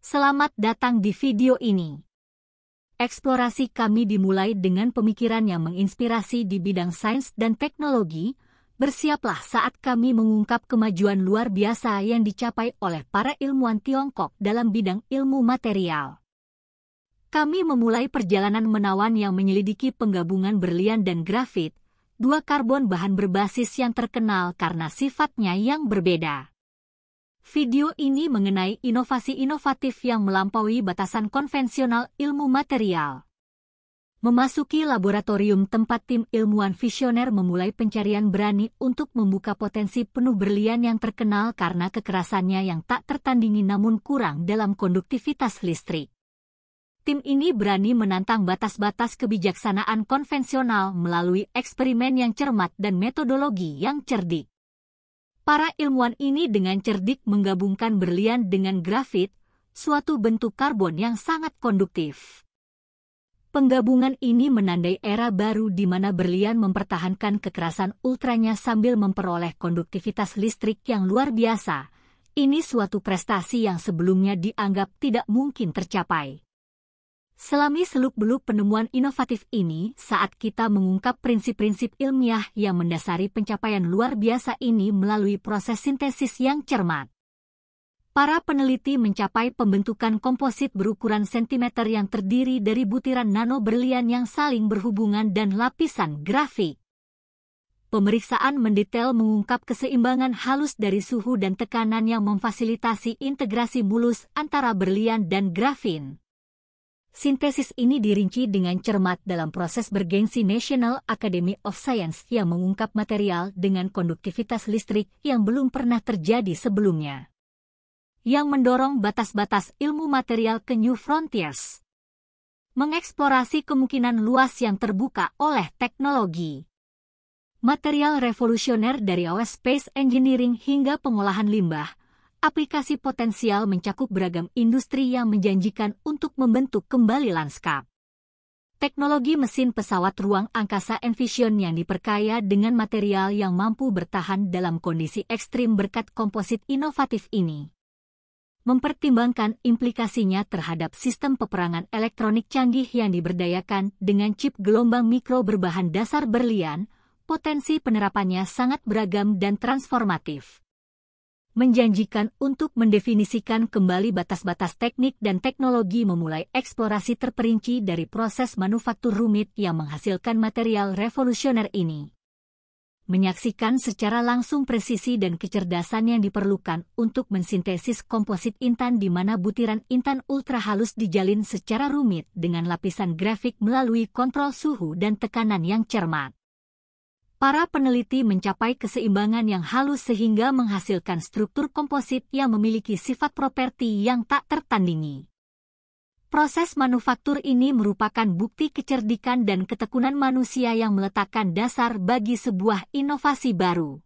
Selamat datang di video ini. Eksplorasi kami dimulai dengan pemikiran yang menginspirasi di bidang sains dan teknologi. Bersiaplah saat kami mengungkap kemajuan luar biasa yang dicapai oleh para ilmuwan Tiongkok dalam bidang ilmu material. Kami memulai perjalanan menawan yang menyelidiki penggabungan berlian dan grafit, dua karbon bahan berbasis yang terkenal karena sifatnya yang berbeda. Video ini mengenai inovasi inovatif yang melampaui batasan konvensional ilmu material. Memasuki laboratorium tempat tim ilmuwan visioner memulai pencarian berani untuk membuka potensi penuh berlian yang terkenal karena kekerasannya yang tak tertandingi namun kurang dalam konduktivitas listrik. Tim ini berani menantang batas-batas kebijaksanaan konvensional melalui eksperimen yang cermat dan metodologi yang cerdik. Para ilmuwan ini dengan cerdik menggabungkan berlian dengan grafit, suatu bentuk karbon yang sangat konduktif. Penggabungan ini menandai era baru di mana berlian mempertahankan kekerasan ultranya sambil memperoleh konduktivitas listrik yang luar biasa. Ini suatu prestasi yang sebelumnya dianggap tidak mungkin tercapai. Selami seluk-beluk penemuan inovatif ini, saat kita mengungkap prinsip-prinsip ilmiah yang mendasari pencapaian luar biasa ini melalui proses sintesis yang cermat. Para peneliti mencapai pembentukan komposit berukuran sentimeter yang terdiri dari butiran nano berlian yang saling berhubungan dan lapisan grafik. Pemeriksaan mendetail mengungkap keseimbangan halus dari suhu dan tekanan yang memfasilitasi integrasi mulus antara berlian dan grafin. Sintesis ini dirinci dengan cermat dalam proses bergengsi National Academy of Science yang mengungkap material dengan konduktivitas listrik yang belum pernah terjadi sebelumnya. Yang mendorong batas-batas ilmu material ke new frontiers. Mengeksplorasi kemungkinan luas yang terbuka oleh teknologi. Material revolusioner dari aerospace engineering hingga pengolahan limbah. Aplikasi potensial mencakup beragam industri yang menjanjikan untuk membentuk kembali lanskap. Teknologi mesin pesawat ruang angkasa Envision yang diperkaya dengan material yang mampu bertahan dalam kondisi ekstrim berkat komposit inovatif ini. Mempertimbangkan implikasinya terhadap sistem peperangan elektronik canggih yang diberdayakan dengan chip gelombang mikro berbahan dasar berlian, potensi penerapannya sangat beragam dan transformatif. Menjanjikan untuk mendefinisikan kembali batas-batas teknik dan teknologi memulai eksplorasi terperinci dari proses manufaktur rumit yang menghasilkan material revolusioner ini. Menyaksikan secara langsung presisi dan kecerdasan yang diperlukan untuk mensintesis komposit intan di mana butiran intan ultra halus dijalin secara rumit dengan lapisan grafik melalui kontrol suhu dan tekanan yang cermat. Para peneliti mencapai keseimbangan yang halus sehingga menghasilkan struktur komposit yang memiliki sifat properti yang tak tertandingi. Proses manufaktur ini merupakan bukti kecerdikan dan ketekunan manusia yang meletakkan dasar bagi sebuah inovasi baru.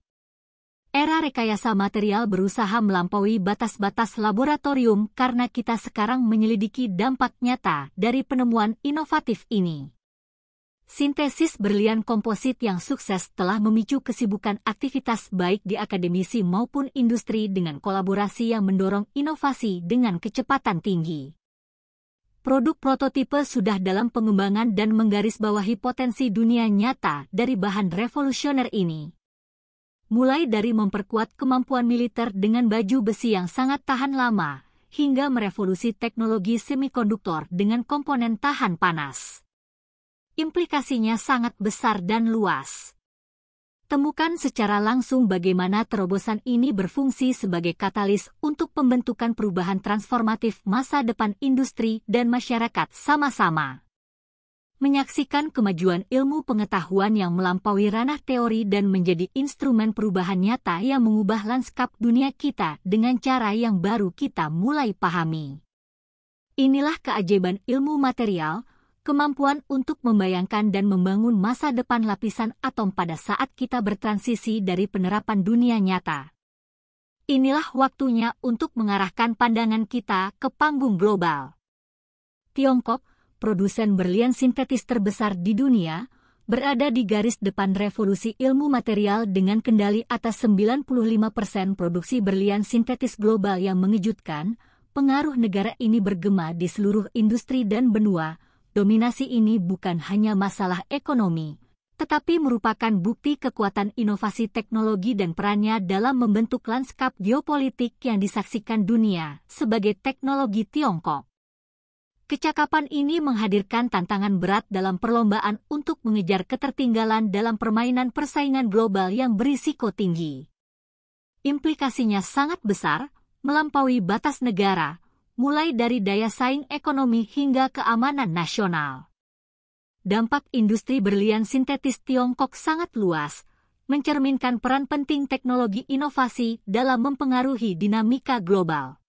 Era rekayasa material berusaha melampaui batas-batas laboratorium karena kita sekarang menyelidiki dampak nyata dari penemuan inovatif ini. Sintesis berlian komposit yang sukses telah memicu kesibukan aktivitas baik di akademisi maupun industri dengan kolaborasi yang mendorong inovasi dengan kecepatan tinggi. Produk prototipe sudah dalam pengembangan dan menggarisbawahi potensi dunia nyata dari bahan revolusioner ini. Mulai dari memperkuat kemampuan militer dengan baju besi yang sangat tahan lama, hingga merevolusi teknologi semikonduktor dengan komponen tahan panas. Implikasinya sangat besar dan luas. Temukan secara langsung bagaimana terobosan ini berfungsi sebagai katalis untuk pembentukan perubahan transformatif masa depan industri dan masyarakat sama-sama. Menyaksikan kemajuan ilmu pengetahuan yang melampaui ranah teori dan menjadi instrumen perubahan nyata yang mengubah lanskap dunia kita dengan cara yang baru kita mulai pahami. Inilah keajaiban ilmu material, kemampuan untuk membayangkan dan membangun masa depan lapisan atom pada saat kita bertransisi dari penerapan dunia nyata. Inilah waktunya untuk mengarahkan pandangan kita ke panggung global. Tiongkok, produsen berlian sintetis terbesar di dunia, berada di garis depan revolusi ilmu material dengan kendali atas 95% produksi berlian sintetis global yang mengejutkan. pengaruh negara ini bergema di seluruh industri dan benua. Dominasi ini bukan hanya masalah ekonomi, tetapi merupakan bukti kekuatan inovasi teknologi dan perannya dalam membentuk lanskap geopolitik yang disaksikan dunia sebagai teknologi Tiongkok. Kecakapan ini menghadirkan tantangan berat dalam perlombaan untuk mengejar ketertinggalan dalam permainan persaingan global yang berisiko tinggi. Implikasinya sangat besar, melampaui batas negara, mulai dari daya saing ekonomi hingga keamanan nasional. Dampak industri berlian sintetis Tiongkok sangat luas, mencerminkan peran penting teknologi inovasi dalam mempengaruhi dinamika global.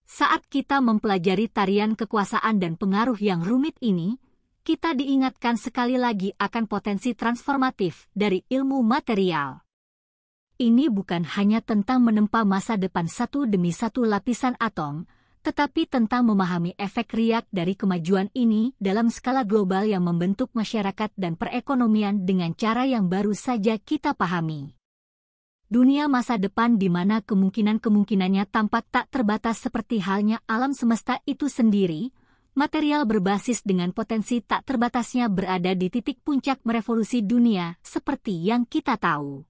Saat kita mempelajari tarian kekuasaan dan pengaruh yang rumit ini, kita diingatkan sekali lagi akan potensi transformatif dari ilmu material. Ini bukan hanya tentang menempa masa depan satu demi satu lapisan atom, tetapi tentang memahami efek riak dari kemajuan ini dalam skala global yang membentuk masyarakat dan perekonomian dengan cara yang baru saja kita pahami. Dunia masa depan di mana kemungkinan-kemungkinannya tampak tak terbatas seperti halnya alam semesta itu sendiri, material berbasis dengan potensi tak terbatasnya berada di titik puncak merevolusi dunia seperti yang kita tahu.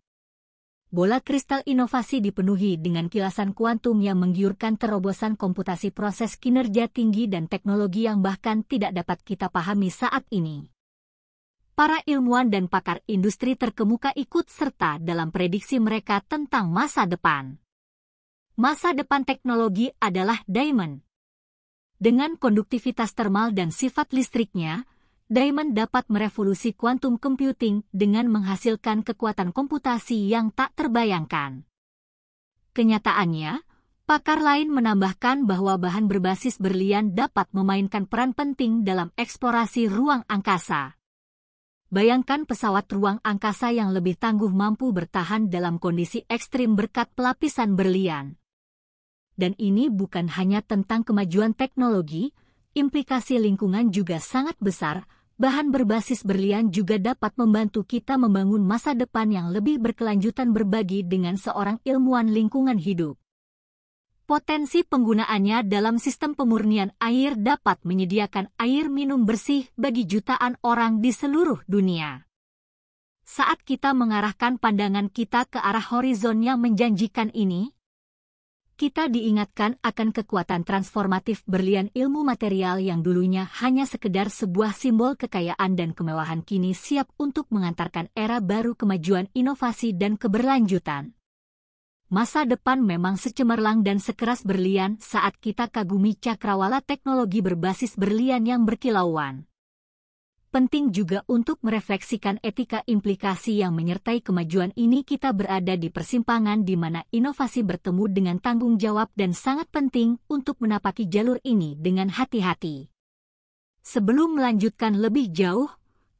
Bola kristal inovasi dipenuhi dengan kilasan kuantum yang menggiurkan terobosan komputasi proses kinerja tinggi dan teknologi yang bahkan tidak dapat kita pahami saat ini. Para ilmuwan dan pakar industri terkemuka ikut serta dalam prediksi mereka tentang masa depan. Masa depan teknologi adalah diamond. Dengan konduktivitas termal dan sifat listriknya, diamond dapat merevolusi quantum computing dengan menghasilkan kekuatan komputasi yang tak terbayangkan. Kenyataannya, pakar lain menambahkan bahwa bahan berbasis berlian dapat memainkan peran penting dalam eksplorasi ruang angkasa. Bayangkan pesawat ruang angkasa yang lebih tangguh mampu bertahan dalam kondisi ekstrim berkat pelapisan berlian. Dan ini bukan hanya tentang kemajuan teknologi, implikasi lingkungan juga sangat besar. Bahan berbasis berlian juga dapat membantu kita membangun masa depan yang lebih berkelanjutan berbagi dengan seorang ilmuwan lingkungan hidup. Potensi penggunaannya dalam sistem pemurnian air dapat menyediakan air minum bersih bagi jutaan orang di seluruh dunia. Saat kita mengarahkan pandangan kita ke arah horizon yang menjanjikan ini, kita diingatkan akan kekuatan transformatif berlian ilmu material yang dulunya hanya sekedar sebuah simbol kekayaan dan kemewahan kini siap untuk mengantarkan era baru kemajuan inovasi dan keberlanjutan. Masa depan memang secemerlang dan sekeras berlian saat kita kagumi cakrawala teknologi berbasis berlian yang berkilauan. Penting juga untuk merefleksikan etika implikasi yang menyertai kemajuan ini. Kita berada di persimpangan di mana inovasi bertemu dengan tanggung jawab dan sangat penting untuk menapaki jalur ini dengan hati-hati. Sebelum melanjutkan lebih jauh,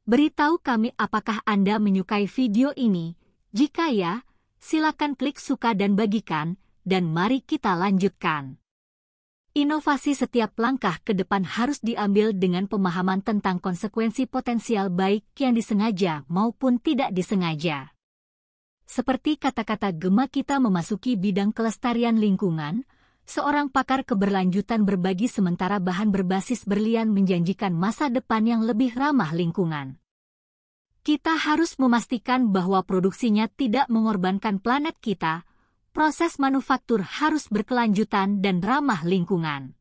beritahu kami apakah Anda menyukai video ini. Jika ya, silakan klik suka dan bagikan, dan mari kita lanjutkan. Inovasi setiap langkah ke depan harus diambil dengan pemahaman tentang konsekuensi potensial baik yang disengaja maupun tidak disengaja. Seperti kata-kata gema kita memasuki bidang kelestarian lingkungan, seorang pakar keberlanjutan berbagi sementara bahan berbasis berlian menjanjikan masa depan yang lebih ramah lingkungan. Kita harus memastikan bahwa produksinya tidak mengorbankan planet kita. Proses manufaktur harus berkelanjutan dan ramah lingkungan.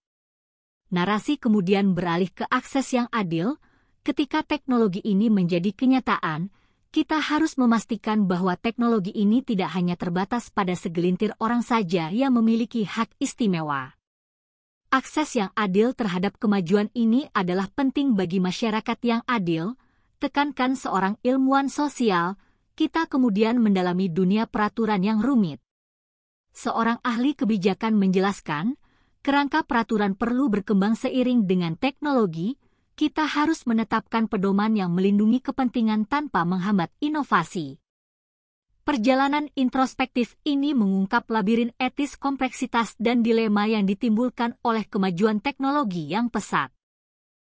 Narasi kemudian beralih ke akses yang adil. Ketika teknologi ini menjadi kenyataan, kita harus memastikan bahwa teknologi ini tidak hanya terbatas pada segelintir orang saja yang memiliki hak istimewa. Akses yang adil terhadap kemajuan ini adalah penting bagi masyarakat yang adil. Tekankan seorang ilmuwan sosial, kita kemudian mendalami dunia peraturan yang rumit. Seorang ahli kebijakan menjelaskan, kerangka peraturan perlu berkembang seiring dengan teknologi. Kita harus menetapkan pedoman yang melindungi kepentingan tanpa menghambat inovasi. Perjalanan introspektif ini mengungkap labirin etis, kompleksitas, dan dilema yang ditimbulkan oleh kemajuan teknologi yang pesat.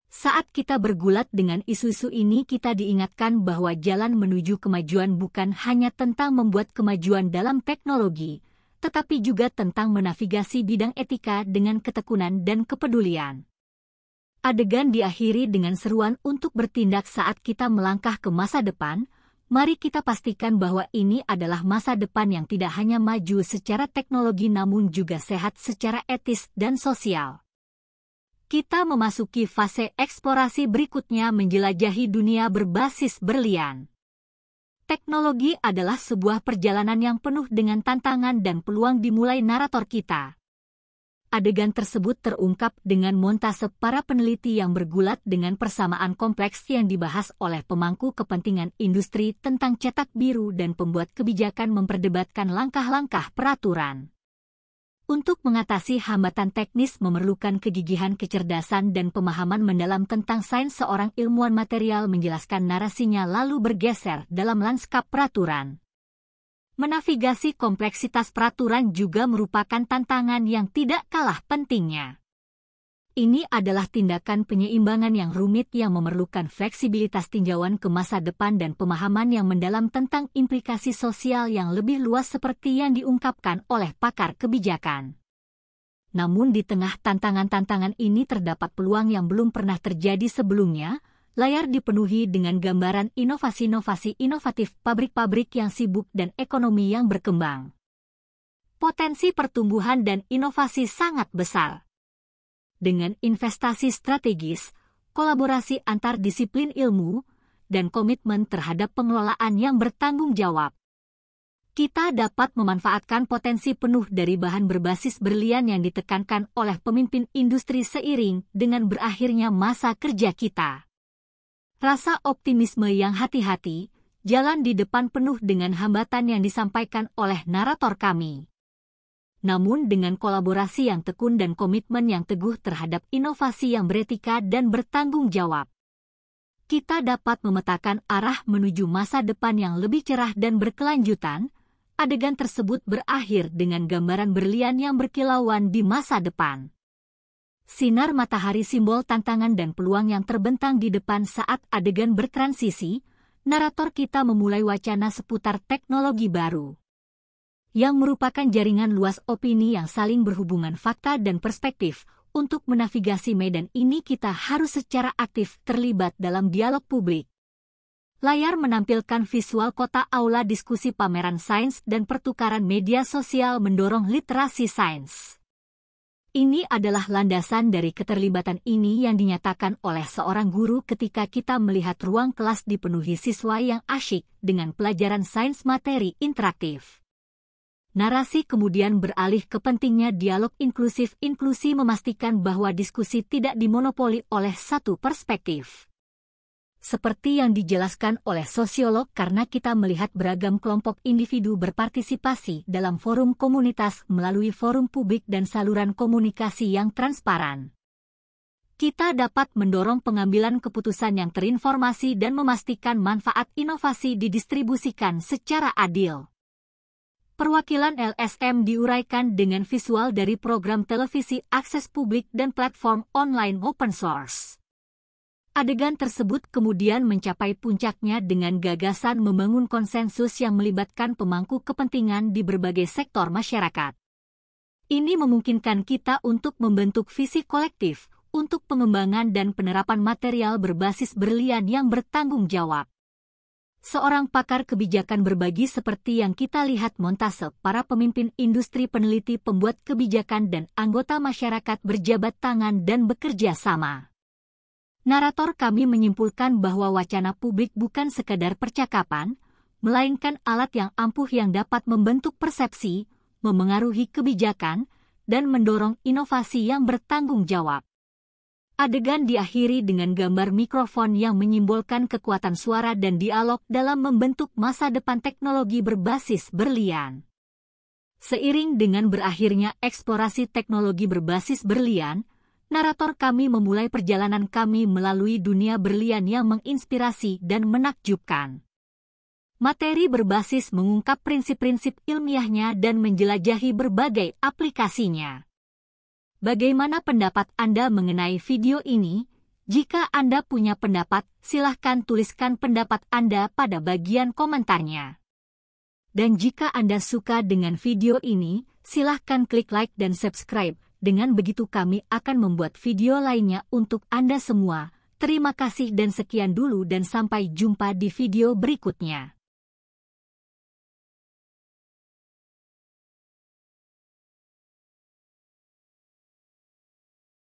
Saat kita bergulat dengan isu-isu ini, kita diingatkan bahwa jalan menuju kemajuan bukan hanya tentang membuat kemajuan dalam teknologi, tetapi juga tentang menavigasi bidang etika dengan ketekunan dan kepedulian. Adegan diakhiri dengan seruan untuk bertindak saat kita melangkah ke masa depan. Mari kita pastikan bahwa ini adalah masa depan yang tidak hanya maju secara teknologi namun juga sehat secara etis dan sosial. Kita memasuki fase eksplorasi berikutnya menjelajahi dunia berbasis berlian. Teknologi adalah sebuah perjalanan yang penuh dengan tantangan dan peluang dimulai narator kita. Adegan tersebut terungkap dengan montase para peneliti yang bergulat dengan persamaan kompleks yang dibahas oleh pemangku kepentingan industri tentang cetak biru dan pembuat kebijakan memperdebatkan langkah-langkah peraturan. Untuk mengatasi hambatan teknis memerlukan kegigihan, kecerdasan, dan pemahaman mendalam tentang sains. Seorang ilmuwan material menjelaskan narasinya lalu bergeser dalam lanskap peraturan. Menavigasi kompleksitas peraturan juga merupakan tantangan yang tidak kalah pentingnya. Ini adalah tindakan penyeimbangan yang rumit yang memerlukan fleksibilitas tinjauan ke masa depan dan pemahaman yang mendalam tentang implikasi sosial yang lebih luas seperti yang diungkapkan oleh pakar kebijakan. Namun di tengah tantangan-tantangan ini terdapat peluang yang belum pernah terjadi sebelumnya. Layar dipenuhi dengan gambaran inovasi-inovasi inovatif, pabrik-pabrik yang sibuk dan ekonomi yang berkembang. Potensi pertumbuhan dan inovasi sangat besar. Dengan investasi strategis, kolaborasi antar disiplin ilmu, dan komitmen terhadap pengelolaan yang bertanggung jawab, kita dapat memanfaatkan potensi penuh dari bahan berbasis berlian yang ditekankan oleh pemimpin industri seiring dengan berakhirnya masa kerja kita. Rasa optimisme yang hati-hati, jalan di depan penuh dengan hambatan yang disampaikan oleh narator kami. Namun dengan kolaborasi yang tekun dan komitmen yang teguh terhadap inovasi yang beretika dan bertanggung jawab, kita dapat memetakan arah menuju masa depan yang lebih cerah dan berkelanjutan. Adegan tersebut berakhir dengan gambaran berlian yang berkilauan di masa depan. Sinar matahari simbol tantangan dan peluang yang terbentang di depan saat adegan bertransisi. Narator kita memulai wacana seputar teknologi baru, yang merupakan jaringan luas opini yang saling berhubungan fakta dan perspektif. Untuk menavigasi medan ini kita harus secara aktif terlibat dalam dialog publik. Layar menampilkan visual kota aula diskusi pameran sains dan pertukaran media sosial mendorong literasi sains. Ini adalah landasan dari keterlibatan ini yang dinyatakan oleh seorang guru ketika kita melihat ruang kelas dipenuhi siswa yang asyik dengan pelajaran sains materi interaktif. Narasi kemudian beralih ke pentingnya dialog inklusif. Inklusi memastikan bahwa diskusi tidak dimonopoli oleh satu perspektif. Seperti yang dijelaskan oleh sosiolog, karena kita melihat beragam kelompok individu berpartisipasi dalam forum komunitas melalui forum publik dan saluran komunikasi yang transparan, kita dapat mendorong pengambilan keputusan yang terinformasi dan memastikan manfaat inovasi didistribusikan secara adil. Perwakilan LSM diuraikan dengan visual dari program televisi akses publik dan platform online open source. Adegan tersebut kemudian mencapai puncaknya dengan gagasan membangun konsensus yang melibatkan pemangku kepentingan di berbagai sektor masyarakat. Ini memungkinkan kita untuk membentuk visi kolektif untuk pengembangan dan penerapan material berbasis berlian yang bertanggung jawab. Seorang pakar kebijakan berbagi seperti yang kita lihat montase para pemimpin industri, peneliti, pembuat kebijakan, dan anggota masyarakat berjabat tangan dan bekerja sama. Narator kami menyimpulkan bahwa wacana publik bukan sekadar percakapan, melainkan alat yang ampuh yang dapat membentuk persepsi, memengaruhi kebijakan, dan mendorong inovasi yang bertanggung jawab. Adegan diakhiri dengan gambar mikrofon yang menyimbolkan kekuatan suara dan dialog dalam membentuk masa depan teknologi berbasis berlian. Seiring dengan berakhirnya eksplorasi teknologi berbasis berlian, narator kami memulai perjalanan kami melalui dunia berlian yang menginspirasi dan menakjubkan. Materi berbasis mengungkap prinsip-prinsip ilmiahnya dan menjelajahi berbagai aplikasinya. Bagaimana pendapat Anda mengenai video ini? Jika Anda punya pendapat, silahkan tuliskan pendapat Anda pada bagian komentarnya. Dan jika Anda suka dengan video ini, Silahkan klik like dan subscribe. Dengan begitu kami akan membuat video lainnya untuk Anda semua. Terima kasih dan sekian dulu dan sampai jumpa di video berikutnya.